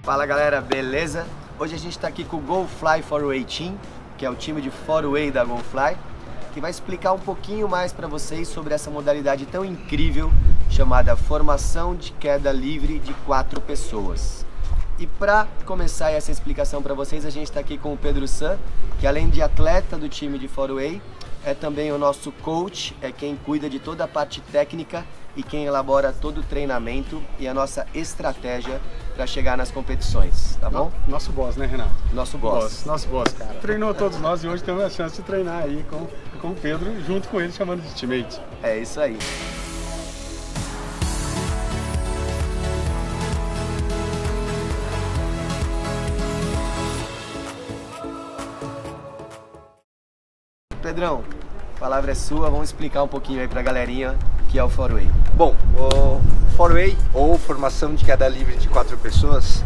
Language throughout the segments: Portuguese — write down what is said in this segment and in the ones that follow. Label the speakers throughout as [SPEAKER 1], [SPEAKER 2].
[SPEAKER 1] Fala galera, beleza? Hoje a gente está aqui com o GoFly 4Way Team, que é o time de 4Way da GoFly, que vai explicar um pouquinho mais para vocês sobre essa modalidade tão incrível chamada formação de queda livre de 4 pessoas. E para começar essa explicação para vocês, a gente está aqui com o Pedro San, que além de atleta do time de 4Way, é também o nosso coach, é quem cuida de toda a parte técnica e quem elabora todo o treinamento e a nossa estratégia para chegar nas competições, tá bom?
[SPEAKER 2] Nosso boss, né, Renato?
[SPEAKER 1] Nosso boss.
[SPEAKER 2] Nosso boss, cara. Treinou todos nós e hoje temos a chance de treinar aí com o Pedro, junto com ele, chamando de teammate.
[SPEAKER 1] É isso aí. Pedrão, a palavra é sua, vamos explicar um pouquinho aí pra galerinha que é o 4Way.
[SPEAKER 3] Bom, o 4Way, ou formação de queda livre de 4 pessoas,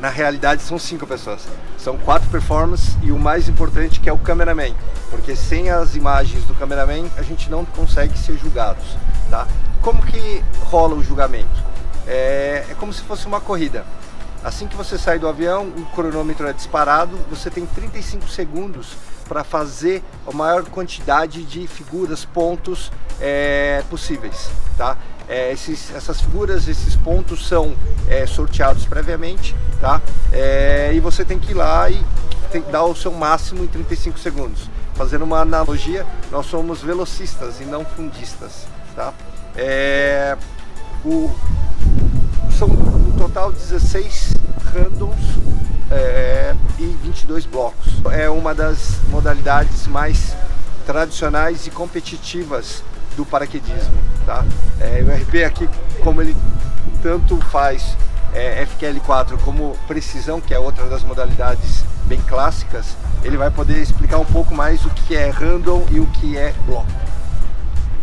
[SPEAKER 3] na realidade são 5 pessoas. São 4 performers e o mais importante que é o cameraman, porque sem as imagens do cameraman a gente não consegue ser julgados, tá? Como que rola o julgamento? É como se fosse uma corrida. Assim que você sai do avião, o cronômetro é disparado, você tem 35 segundos para fazer a maior quantidade de figuras, pontos possíveis, tá? Essas figuras, esses pontos são sorteados previamente, tá? E você tem que ir lá e tem que dar o seu máximo em 35 segundos. Fazendo uma analogia, nós somos velocistas e não fundistas, tá? São no total 16 randoms e 22 blocos. É uma das modalidades mais tradicionais e competitivas do paraquedismo, tá? O RP aqui, como ele tanto faz FQL4 como precisão, que é outra das modalidades bem clássicas, ele vai poder explicar um pouco mais o que é random e o que é bloco.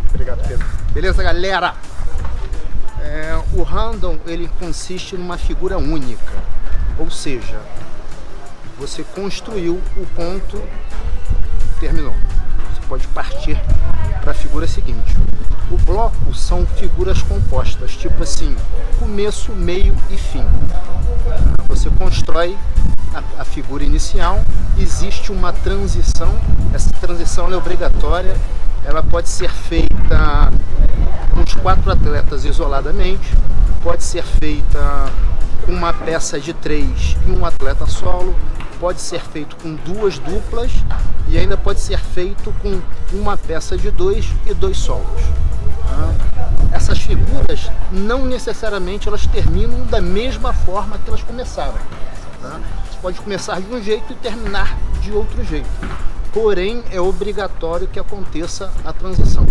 [SPEAKER 2] Obrigado, Pedro.
[SPEAKER 4] Beleza, galera? O random, ele consiste numa figura única, ou seja, você construiu o ponto, terminou. Você pode partir para a figura seguinte. O bloco são figuras compostas, tipo assim, começo, meio e fim. Você constrói a figura inicial, existe uma transição, essa transição é obrigatória, ela pode ser feita com os 4 atletas isoladamente, pode ser feita com uma peça de 3 e um atleta solo, pode ser feito com 2 duplas e ainda pode ser feito com uma peça de 2 e 2 solos. Essas figuras não necessariamente elas terminam da mesma forma que elas começaram. Você pode começar de um jeito e terminar de outro jeito. Porém, é obrigatório que aconteça a transição.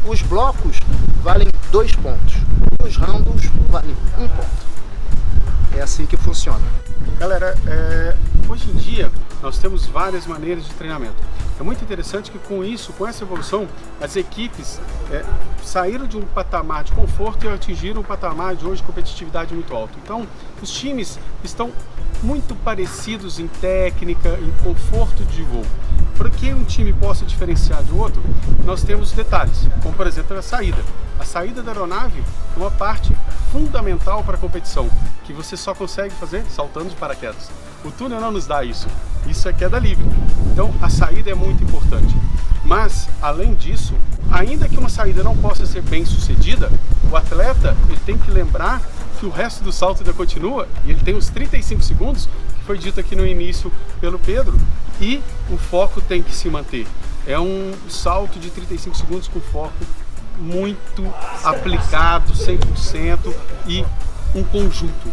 [SPEAKER 4] Os blocos valem 2 pontos e os randoms valem 1 ponto. É assim que funciona.
[SPEAKER 2] Galera, hoje em dia nós temos várias maneiras de treinamento. É muito interessante que com isso, com essa evolução, as equipes saíram de um patamar de conforto e atingiram um patamar de hoje competitividade muito alto. Então, os times estão muito parecidos em técnica, em conforto de voo. Para que um time possa diferenciar do outro, nós temos detalhes, como por exemplo a saída. A saída da aeronave é uma parte fundamental para a competição, que você só consegue fazer saltando de paraquedas. O túnel não nos dá isso, isso é queda livre. Então a saída é muito importante. Mas, além disso, ainda que uma saída não possa ser bem sucedida, o atleta ele tem que lembrar que o resto do salto ainda continua, e ele tem os 35 segundos, que foi dito aqui no início pelo Pedro, e o foco tem que se manter. É um salto de 35 segundos com foco muito aplicado, 100%, e um conjunto.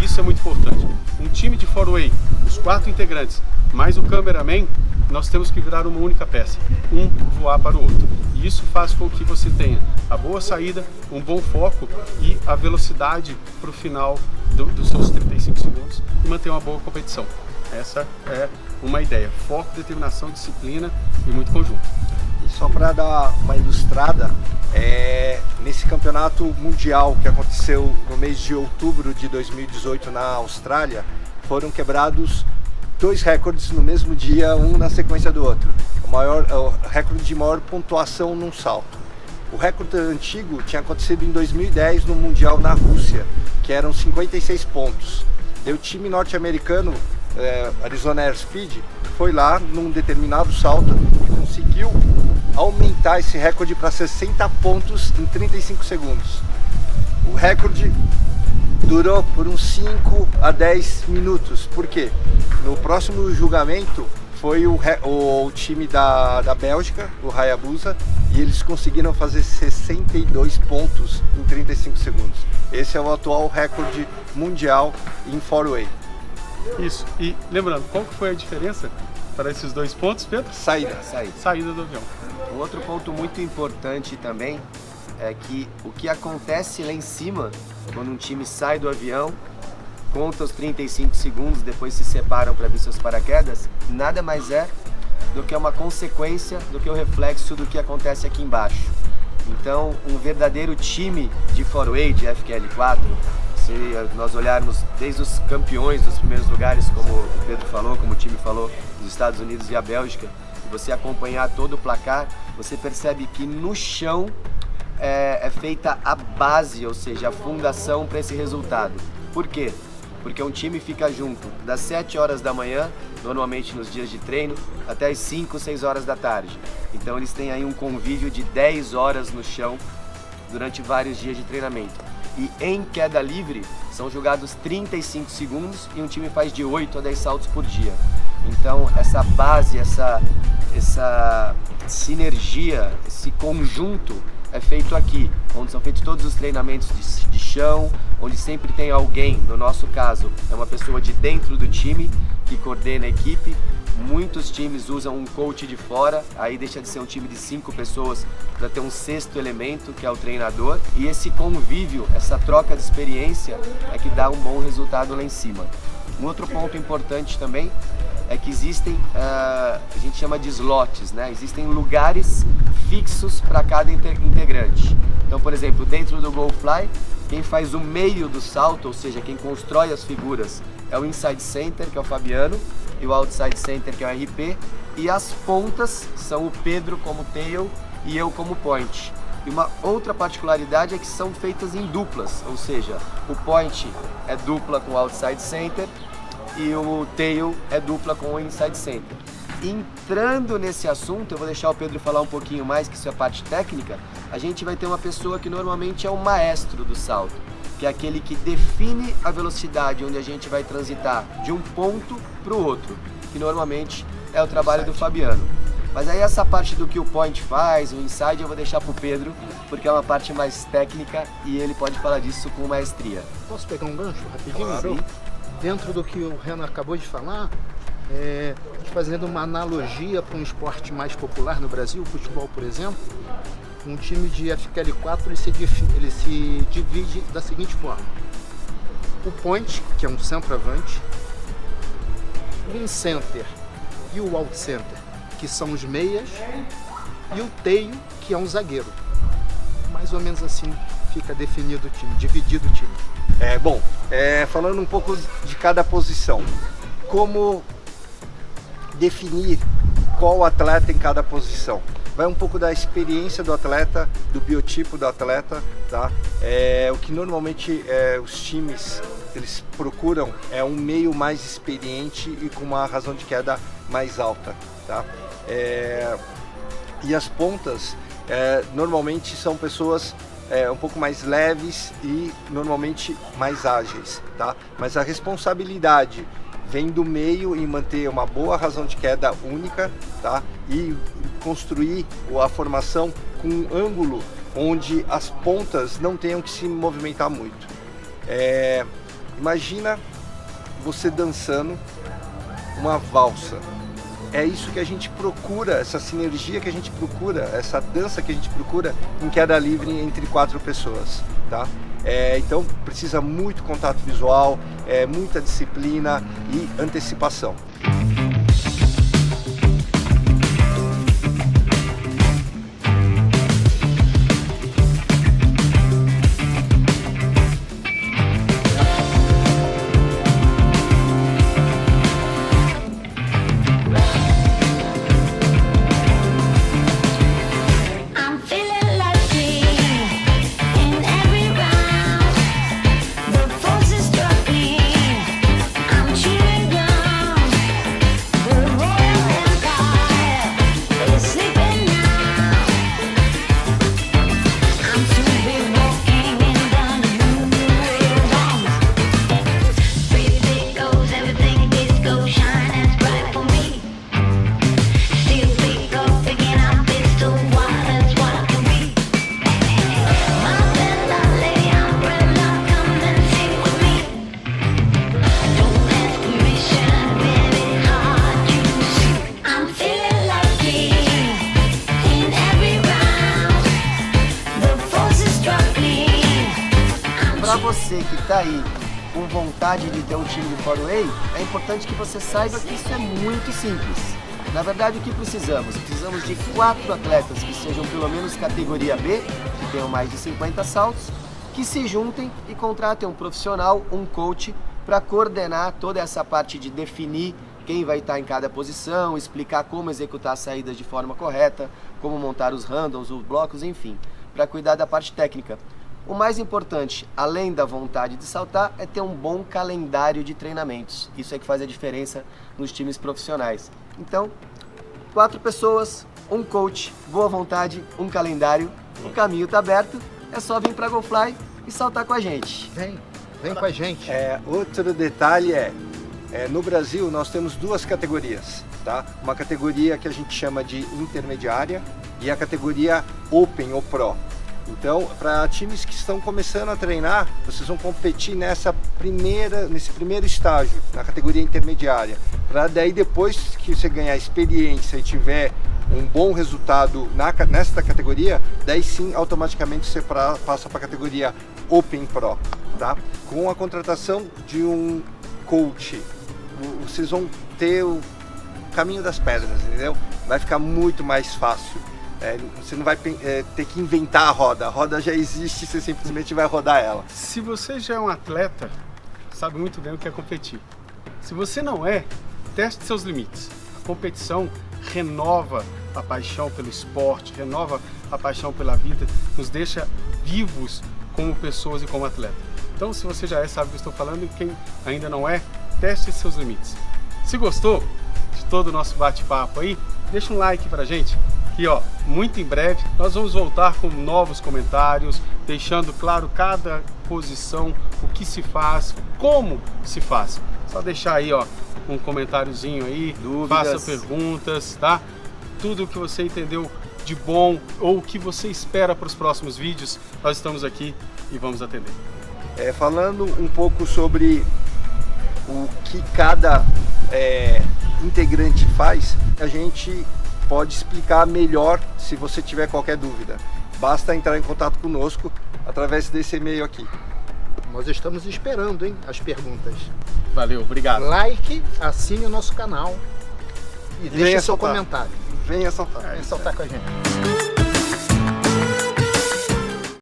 [SPEAKER 2] Isso é muito importante. Um time de 4Way, os 4 integrantes, mais o cameraman, nós temos que virar uma única peça, um voar para o outro. E isso faz com que você tenha a boa saída, um bom foco e a velocidade para o final dos seus 35 segundos e manter uma boa competição. Essa é uma ideia. Foco, determinação, disciplina e muito conjunto.
[SPEAKER 3] E só para dar uma ilustrada, nesse campeonato mundial que aconteceu no mês de outubro de 2018 na Austrália, foram quebrados 2 recordes no mesmo dia, um na sequência do outro. O recorde de maior pontuação num salto. O recorde antigo tinha acontecido em 2010 no Mundial na Rússia, que eram 56 pontos. E o time norte-americano, Arizona Airspeed, foi lá num determinado salto e conseguiu aumentar esse recorde para 60 pontos em 35 segundos. O recorde durou por uns 5 a 10 minutos. Por quê? No próximo julgamento foi o time da Bélgica, o Hayabusa, e eles conseguiram fazer 62 pontos em 35 segundos. Esse é o atual recorde mundial em four-way.
[SPEAKER 2] Isso. E lembrando, qual que foi a diferença para esses 2 pontos, Pedro?
[SPEAKER 3] Saída.
[SPEAKER 2] Saída do avião.
[SPEAKER 1] Um outro ponto muito importante também é que o que acontece lá em cima, quando um time sai do avião, conta os 35 segundos, depois se separam para abrir seus paraquedas, nada mais é do que uma consequência, do que o reflexo do que acontece aqui embaixo. Então, um verdadeiro time de four-way, de FQL4, se nós olharmos desde os campeões dos primeiros lugares, como o Pedro falou, como o time falou, dos Estados Unidos e a Bélgica, e você acompanhar todo o placar, você percebe que no chão é feita a base, ou seja, a fundação para esse resultado. Por quê? Porque um time fica junto das 7 horas da manhã, normalmente nos dias de treino, até as 5, 6 horas da tarde. Então eles têm aí um convívio de 10 horas no chão durante vários dias de treinamento. E em queda livre são jogados 35 segundos e um time faz de 8 a 10 saltos por dia. Então essa base, essa sinergia, esse conjunto é feito aqui, onde são feitos todos os treinamentos de chão, onde sempre tem alguém, no nosso caso, é uma pessoa de dentro do time que coordena a equipe. Muitos times usam um coach de fora, aí deixa de ser um time de 5 pessoas para ter um 6º elemento, que é o treinador. E esse convívio, essa troca de experiência é que dá um bom resultado lá em cima. Um outro ponto importante também é que existem, a gente chama de slots, né? Existem lugares fixos para cada integrante. Então, por exemplo, dentro do GoFly, quem faz o meio do salto, ou seja, quem constrói as figuras, é o Inside Center, que é o Fabiano, e o Outside Center, que é o RP, e as pontas são o Pedro como tail e eu como point. E uma outra particularidade é que são feitas em duplas, ou seja, o point é dupla com o Outside Center e o tail é dupla com o Inside Center. Entrando nesse assunto, eu vou deixar o Pedro falar um pouquinho mais, que isso é parte técnica. A gente vai ter uma pessoa que normalmente é o maestro do salto, que é aquele que define a velocidade onde a gente vai transitar de um ponto para o outro, que normalmente é o trabalho do Fabiano. Mas aí essa parte do que o point faz, o inside, eu vou deixar para o Pedro, porque é uma parte mais técnica e ele pode falar disso com maestria.
[SPEAKER 4] Posso pegar um gancho rapidinho?
[SPEAKER 1] Claro.
[SPEAKER 4] Dentro do que o Renan acabou de falar, fazendo uma analogia para um esporte mais popular no Brasil, o futebol, por exemplo, um time de FQL4 ele se divide da seguinte forma: o point, que é um centroavante, o in-center e o out-center, que são os meias, e o tail, que é um zagueiro. Mais ou menos assim fica definido o time, dividido o time.
[SPEAKER 3] Falando um pouco de cada posição, como definir qual atleta em cada posição? Vai um pouco da experiência do atleta, do biotipo do atleta, tá? O que normalmente os times eles procuram é um meio mais experiente e com uma razão de queda mais alta, tá? E as pontas normalmente são pessoas um pouco mais leves e normalmente mais ágeis, tá? Mas a responsabilidade vem do meio em manter uma boa razão de queda única, tá? E construir a formação com um ângulo onde as pontas não tenham que se movimentar muito. Imagina você dançando uma valsa. É isso que a gente procura, essa sinergia que a gente procura, essa dança que a gente procura em queda livre entre 4 pessoas, tá? Então precisa muito contato visual, muita disciplina e antecipação.
[SPEAKER 5] I'm feeling lucky in every round. The
[SPEAKER 1] está aí com vontade de ter um time de 4-Way, é importante que você saiba que isso é muito simples. Na verdade, o que precisamos? Precisamos de 4 atletas que sejam pelo menos categoria B, que tenham mais de 50 saltos, que se juntem e contratem um profissional, um coach, para coordenar toda essa parte de definir quem vai estar em cada posição, explicar como executar as saídas de forma correta, como montar os handles, os blocos, enfim, para cuidar da parte técnica. O mais importante, além da vontade de saltar, é ter um bom calendário de treinamentos. Isso é que faz a diferença nos times profissionais. Então, 4 pessoas, um coach, boa vontade, um calendário, o caminho está aberto, é só vir para a GoFly e saltar com a gente.
[SPEAKER 4] Vem com a gente.
[SPEAKER 3] Outro detalhe no Brasil nós temos 2 categorias, tá? Uma categoria que a gente chama de intermediária e a categoria Open ou Pro. Então, para times que estão começando a treinar, vocês vão competir nesse primeiro estágio, na categoria intermediária. Para daí, depois que você ganhar experiência e tiver um bom resultado nesta categoria, daí sim, automaticamente você passa para a categoria Open Pro, tá? Com a contratação de um coach, vocês vão ter o caminho das pedras, entendeu? Vai ficar muito mais fácil. Você não vai ter que inventar a roda já existe, você simplesmente vai rodar ela.
[SPEAKER 2] Se você já é um atleta, sabe muito bem o que é competir. Se você não é, teste seus limites. A competição renova a paixão pelo esporte, renova a paixão pela vida, nos deixa vivos como pessoas e como atleta. Então, se você já é, sabe o que eu estou falando, e quem ainda não é, teste seus limites. Se gostou de todo o nosso bate-papo aí, deixa um like pra gente. E ó, muito em breve nós vamos voltar com novos comentários, deixando claro cada posição, o que se faz, como se faz. Só deixar aí ó, um comentáriozinho aí, faça perguntas, tá? Tudo o que você entendeu de bom ou o que você espera para os próximos vídeos, nós estamos aqui e vamos atender.
[SPEAKER 3] Falando um pouco sobre o que cada integrante faz, a gente pode explicar melhor se você tiver qualquer dúvida. Basta entrar em contato conosco através desse e-mail aqui.
[SPEAKER 4] Nós estamos esperando, hein, as perguntas.
[SPEAKER 2] Valeu, obrigado.
[SPEAKER 4] Like, assine o nosso canal e deixe seu comentário.
[SPEAKER 3] Venha saltar.
[SPEAKER 4] Venha saltar com a gente.